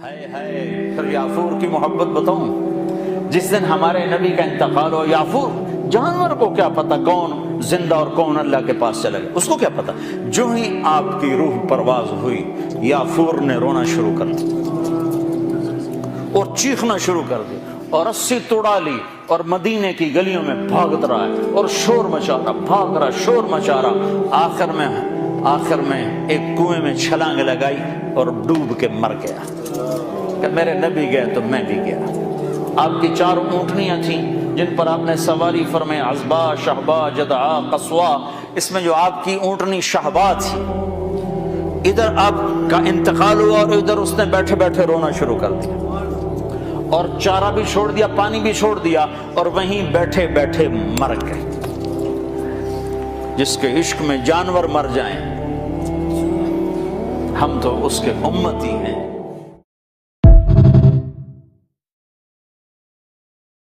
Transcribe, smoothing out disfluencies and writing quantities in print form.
ہے پھر یافور کی محبت بتاؤں، جس دن ہمارے نبی کا انتقال ہو، یافور جانور کو کیا پتا کون زندہ اور کون اللہ کے پاس چلا گیا، اس کو کیا پتا، جو ہی آپ کی روح پرواز ہوئی یافور نے رونا شروع کر دیا اور چیخنا شروع کر دیا اور رسی توڑا لی اور مدینے کی گلیوں میں بھاگت رہا ہے اور شور مچا رہا، بھاگ رہا، شور مچا رہا، آخر میں ایک کنویں میں چھلانگ لگائی اور ڈوب کے مر گیا کہ میرے نبی گئے تو میں بھی گیا۔ آپ کی 4 اونٹنیاں تھیں جن پر آپ نے سواری فرمائی، عزبا، شہبا، جدعا، قصوا۔ اس میں جو آپ کی اونٹنی شہبا تھی، ادھر آپ کا انتقال ہوا اور ادھر اس نے بیٹھے بیٹھے رونا شروع کر دیا اور چارہ بھی چھوڑ دیا، پانی بھی چھوڑ دیا اور وہیں بیٹھے بیٹھے مر گئے۔ جس کے عشق میں جانور مر جائیں، ہم تو اس کے امتی ہیں۔